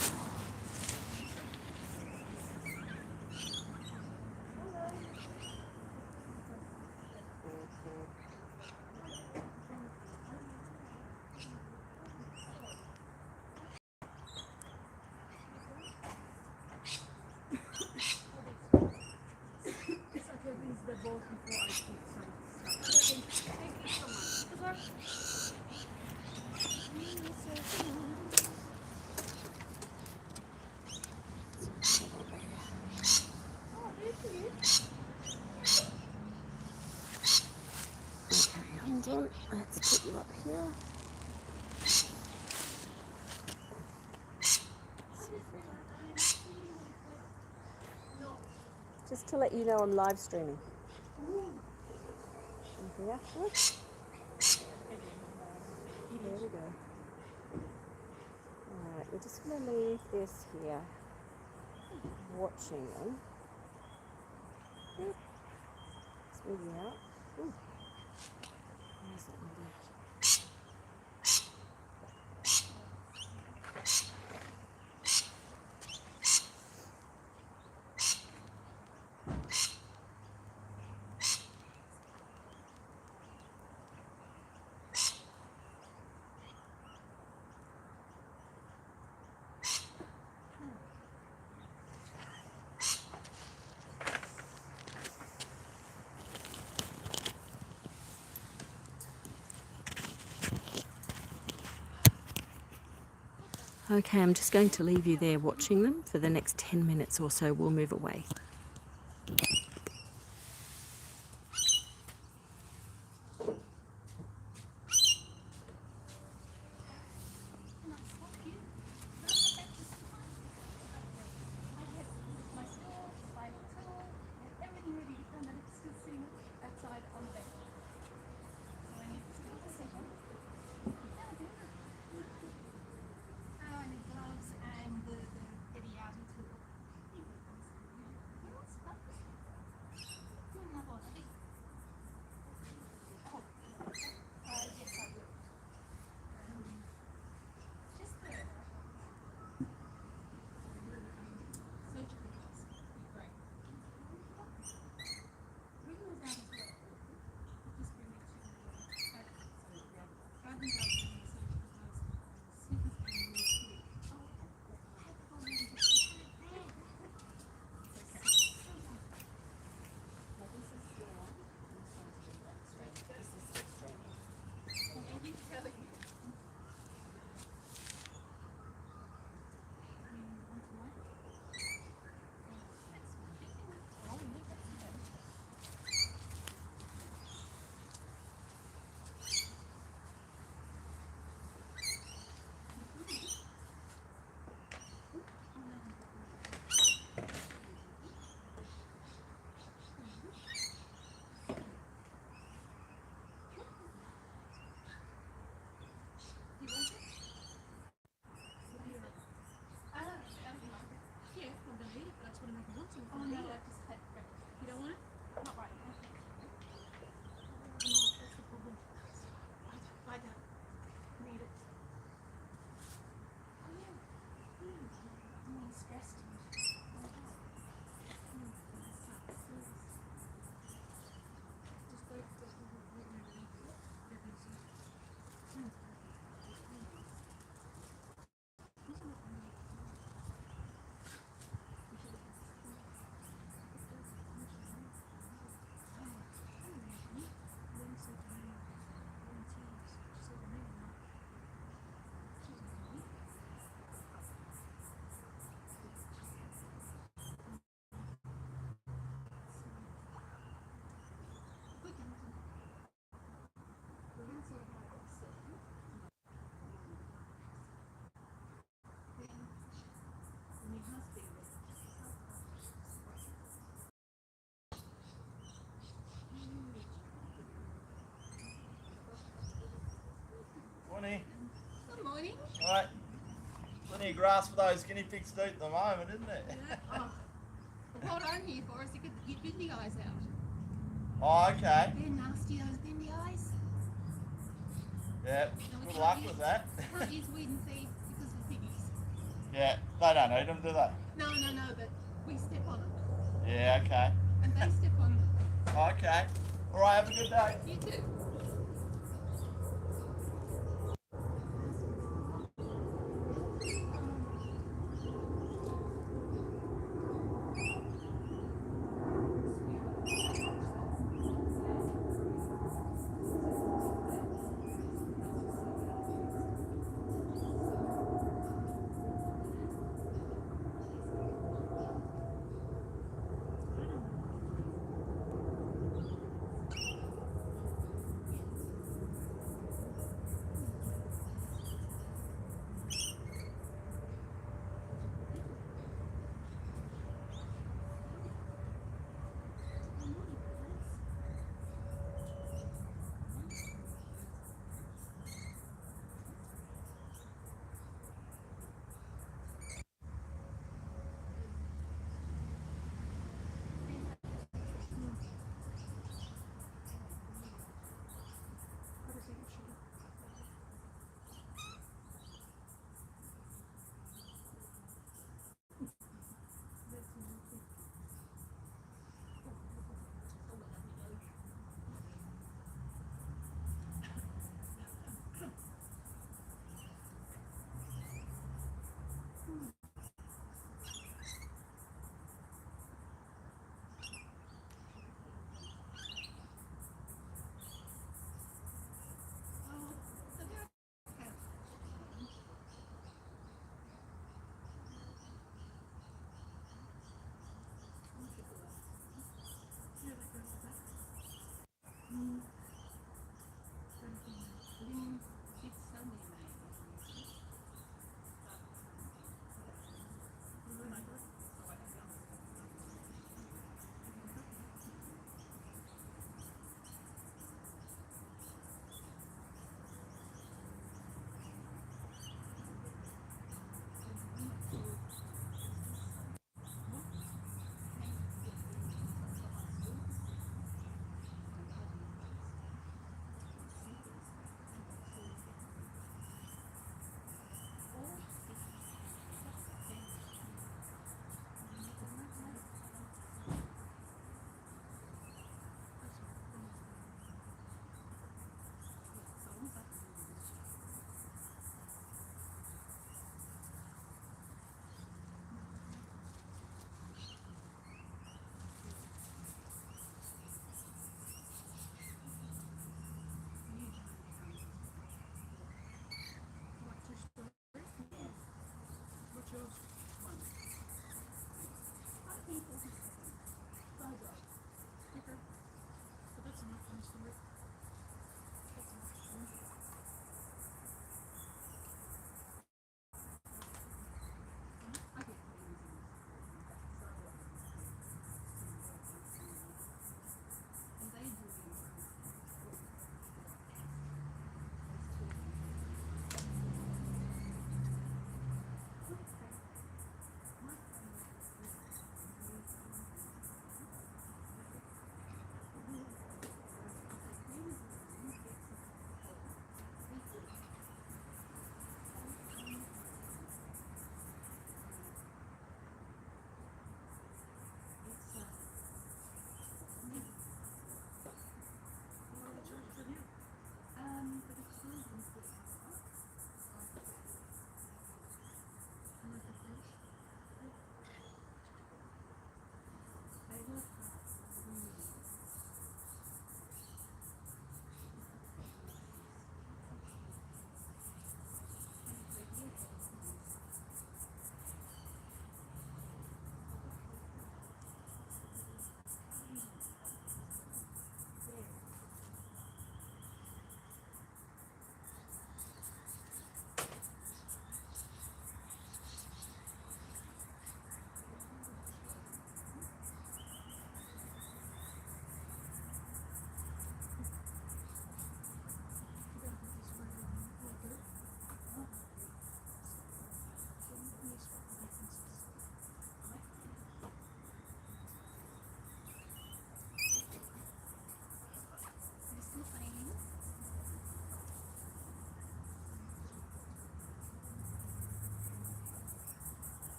Hold on, let's put you up here. Just to let you know, I'm live streaming. Here we go. Alright, we're just going to leave this here, watching them. Smoothing out. Ooh. Nice little bit. Okay, I'm just going to leave you there watching them for the next 10 minutes or so. We'll move away. Morning. Good morning. Right. Plenty of grass for those guinea pigs to eat at the moment, isn't it? Yeah. Oh. Well, what I'm here for is to get the bendy eyes out. Oh, okay. They're nasty, those bendy eyes. Yeah. And we Good can't luck use- with that. Can't use weed and feed because of the piggies. Yeah. They don't eat them, do they? No, but we step on them. Yeah, okay. And they step on them. Okay. All right, have a good day. You too.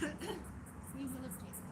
We will object.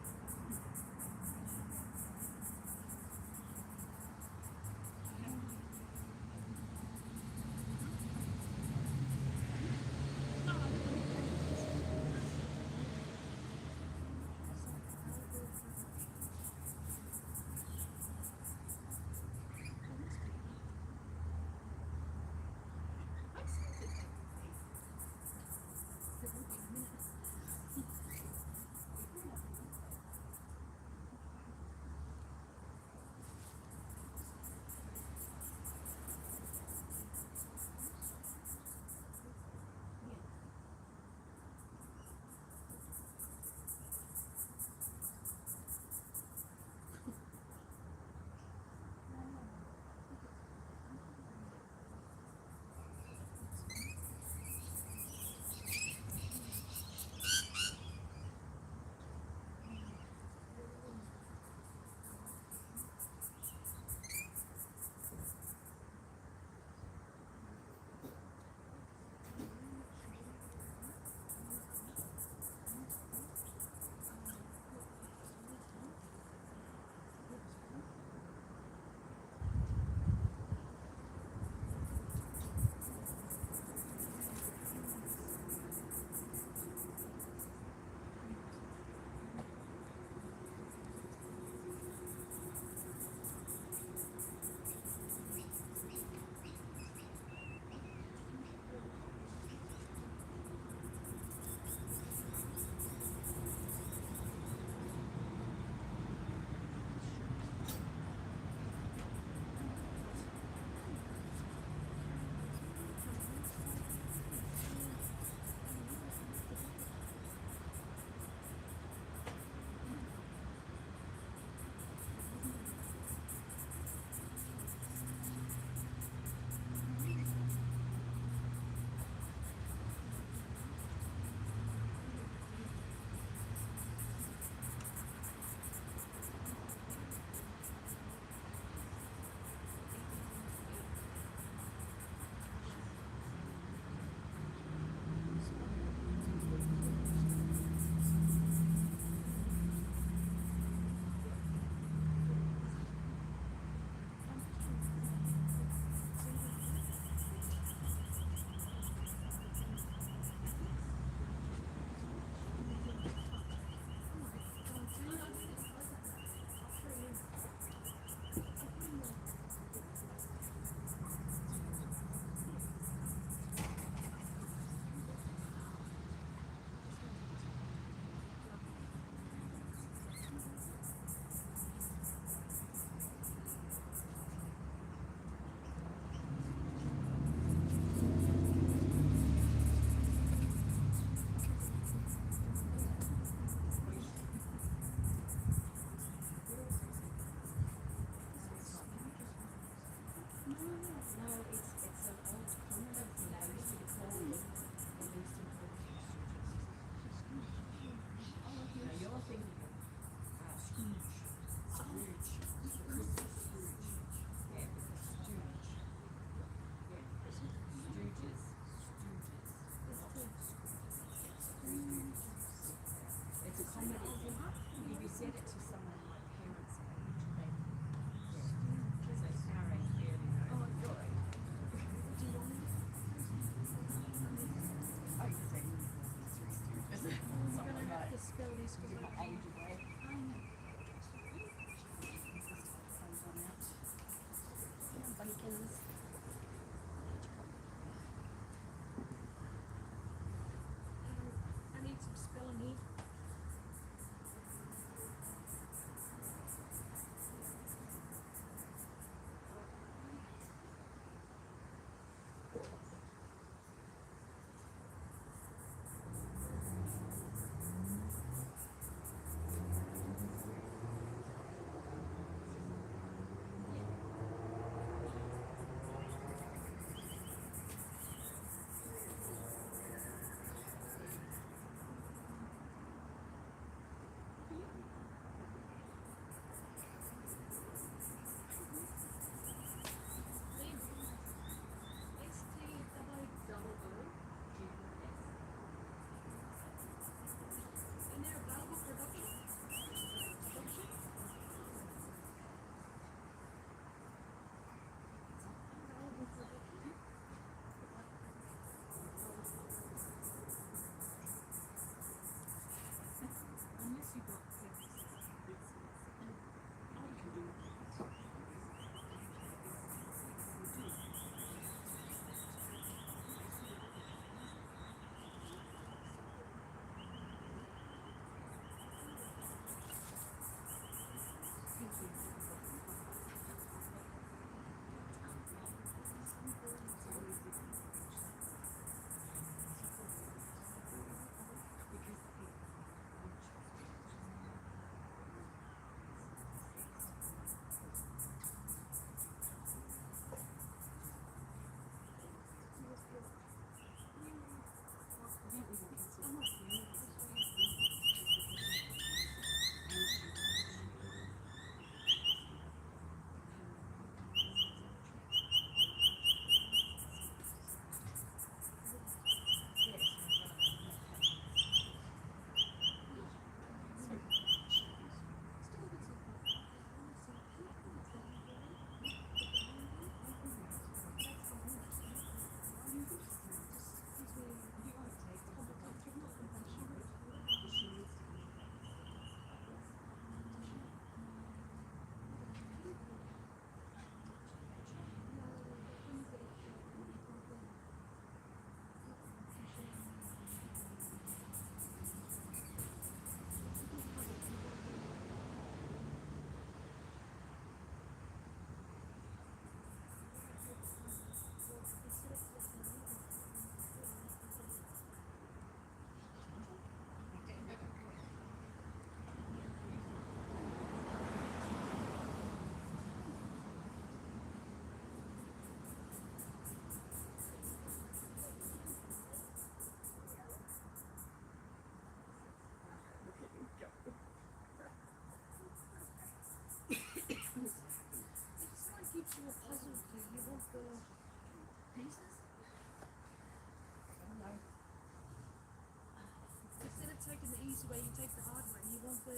want to take the hard one. You want the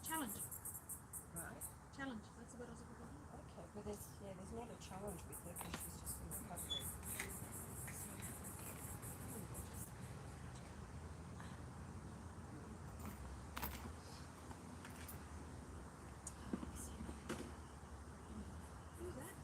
challenge. Right. Challenge. That's what I was looking for. Okay, but there's not a challenge with her because she's just in recovery. Who's that?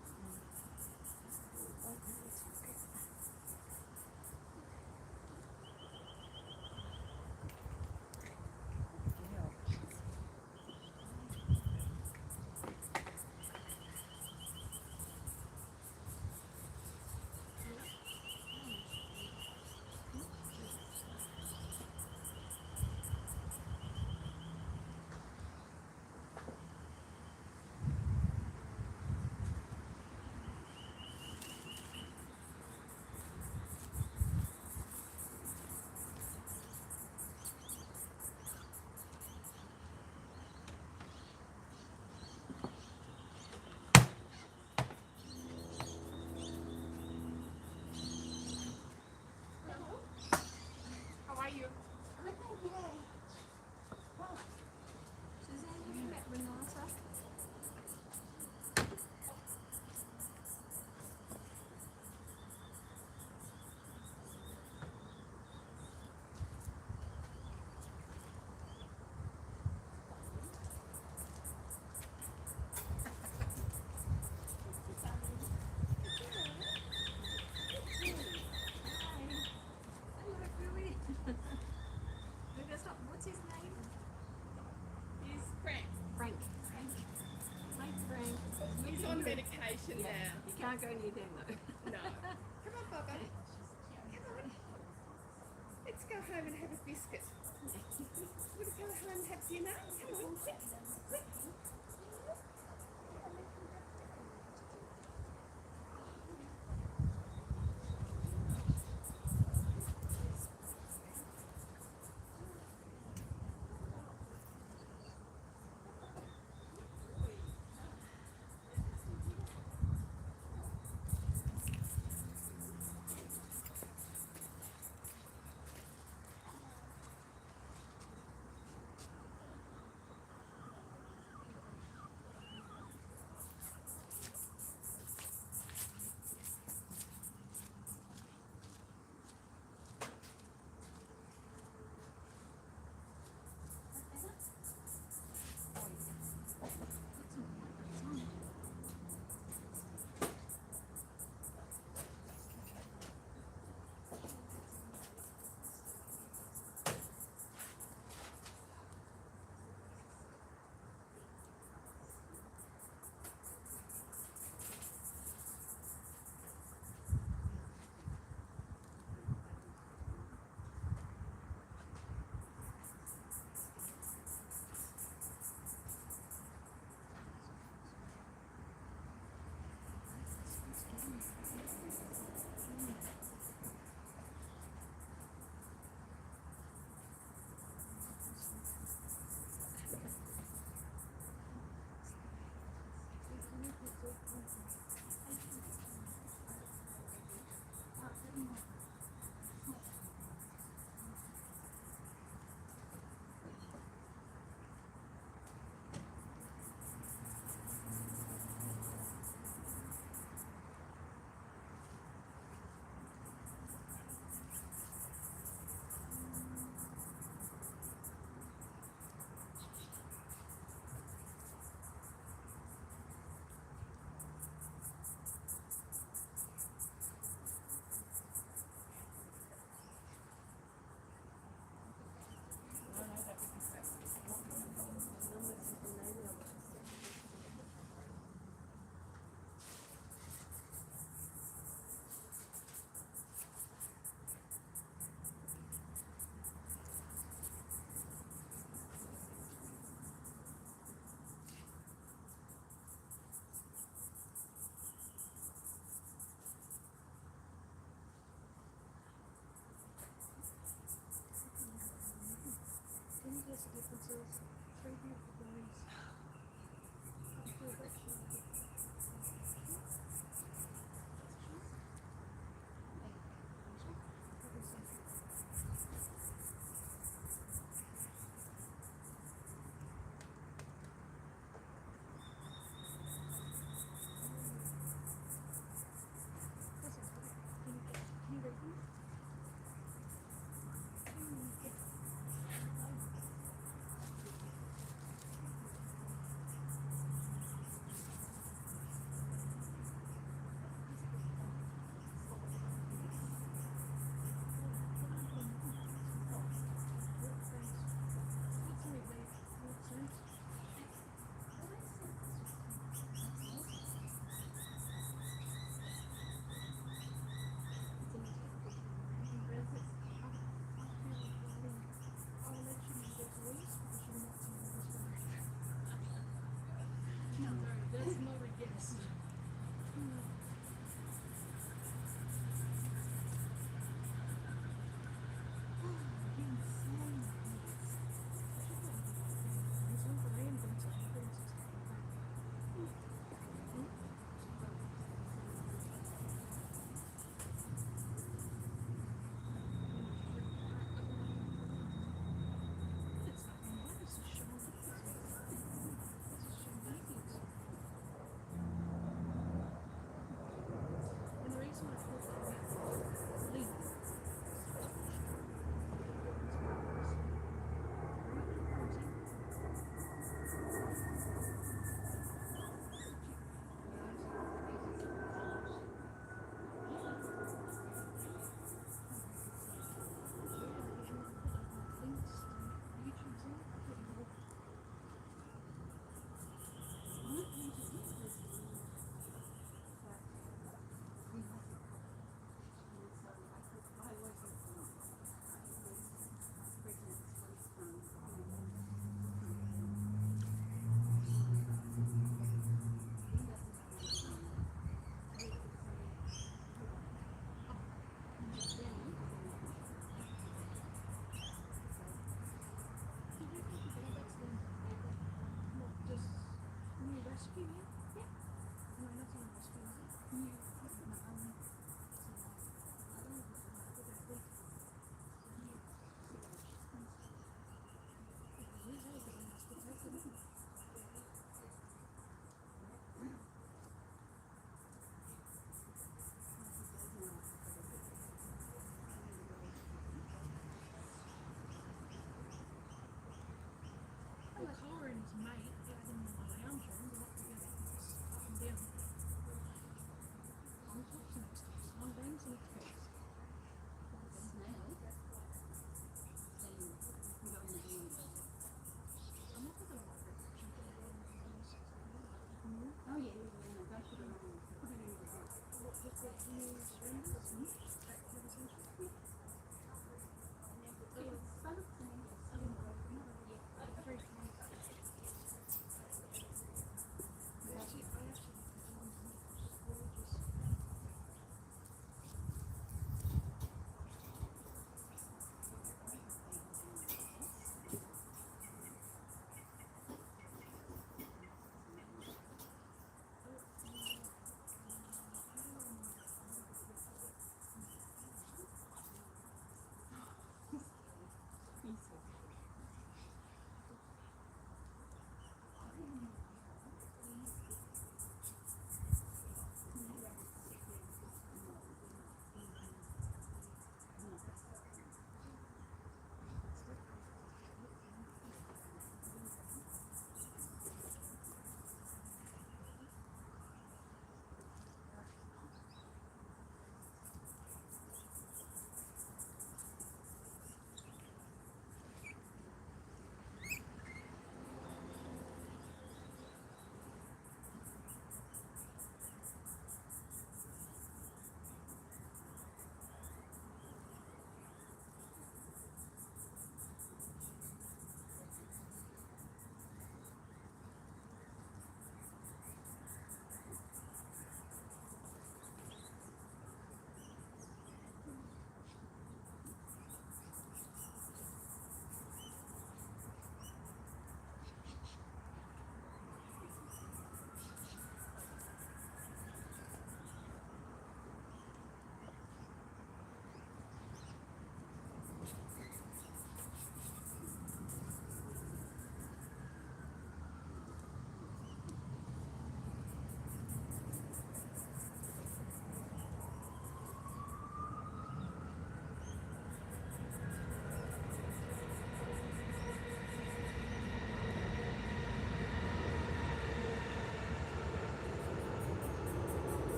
How are you? Suzanne, have you met Renata? Hello, Billy. What's his name? He's Frank. Frank. Hi, Frank. He's on medication now. You can't go near them though. No. Come on, Bubba. Come on. Let's go home and have a biscuit. Let's go home and have dinner. Come on, quick. Quick.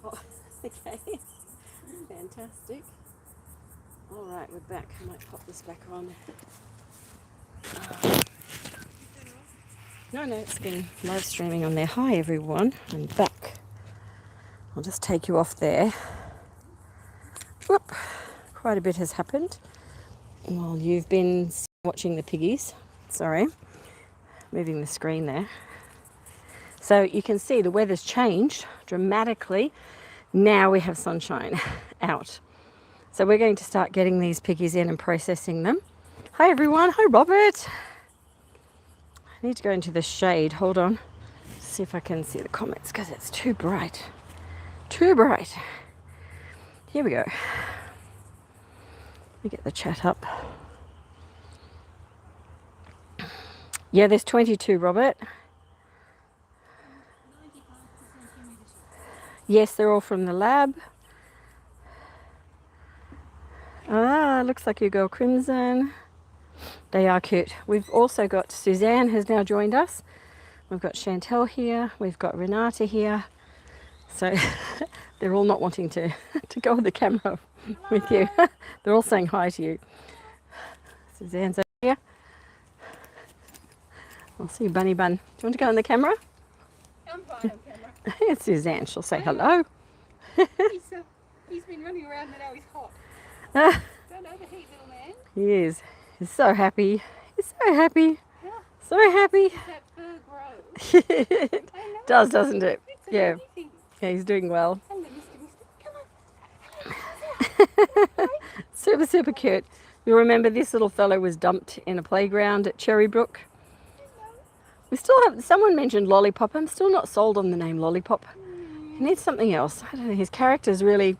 Oh, okay. Fantastic. All right, we're back. I might pop this back on. No, it's been live streaming on there. Hi, everyone. I'm back. I'll just take you off there. Whoop. Quite a bit has happened while you've been watching the piggies. Sorry. Moving the screen there. So you can see the weather's changed dramatically. Now we have sunshine out. So we're going to start getting these piggies in and processing them. Hi everyone, hi Robert. I need to go into the shade, hold on. See if I can see the comments because it's too bright. Too bright. Here we go. Let me get the chat up. Yeah, there's 22, Robert. Yes, they're all from the lab. Ah, looks like your girl Crimson. They are cute. We've also got Suzanne has now joined us. We've got Chantel here. We've got Renata here. So they're all not wanting to go on the camera with you. They're all saying hi to you. Suzanne's over here. I'll see you, Bunny Bun. Do you want to go on the camera? I'm fine on camera. It's Suzanne. She'll say hello. He's been running around and now he's hot. Ah, Don't overheat, little man. he is. He's so happy. He's so happy. Yeah. So happy. That fur grows. It I know. does, doesn't it? It's Yeah. amazing. Yeah, he's doing well. Hello, Mr. Come on. Super, super cute. You'll remember this little fellow was dumped in a playground at Cherrybrook. We still have, someone mentioned Lollipop. I'm still not sold on the name Lollipop. He needs something else. I don't know, his character's really,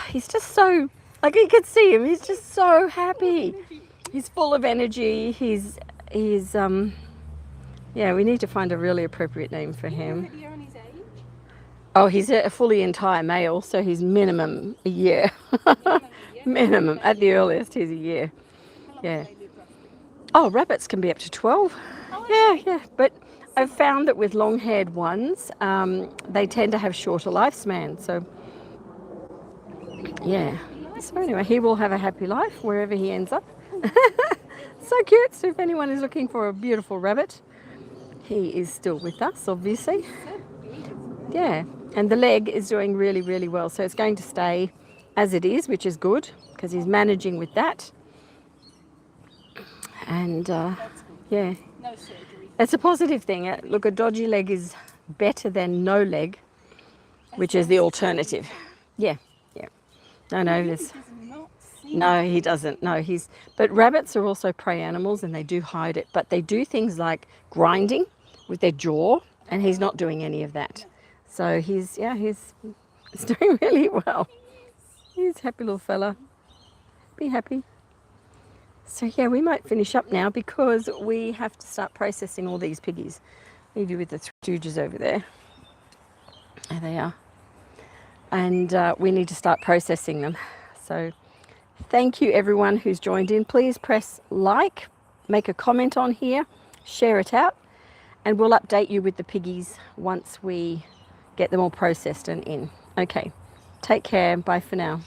he's just so, like you could see him, he's just so happy. He's full of energy. He's yeah, we need to find a really appropriate name for him. Have you on his age? Oh, he's a fully entire male, so he's minimum a year. Minimum, at the earliest, he's a year. Yeah. Oh, rabbits can be up to 12. Yeah. But I've found that with long-haired ones, they tend to have shorter lifespan. So, yeah. So anyway, he will have a happy life wherever he ends up. So cute. So if anyone is looking for a beautiful rabbit, he is still with us, obviously. Yeah. And the leg is doing really, really well. So it's going to stay as it is, which is good because he's managing with that. And yeah, No surgery. it's a positive thing. Look, a dodgy leg is better than no leg, which is the alternative. Yeah. No, this. No, he doesn't. No, but rabbits are also prey animals and they do hide it, but they do things like grinding with their jaw, and he's not doing any of that. So he's doing really well. He's a happy little fella. Be happy. So yeah, we might finish up now because we have to start processing all these piggies. Leave you with the stooges over there. There they are. And we need to start processing them. So thank you everyone who's joined in. Please press like, make a comment on here, share it out, and we'll update you with the piggies once we get them all processed and in. Okay, take care. Bye for now.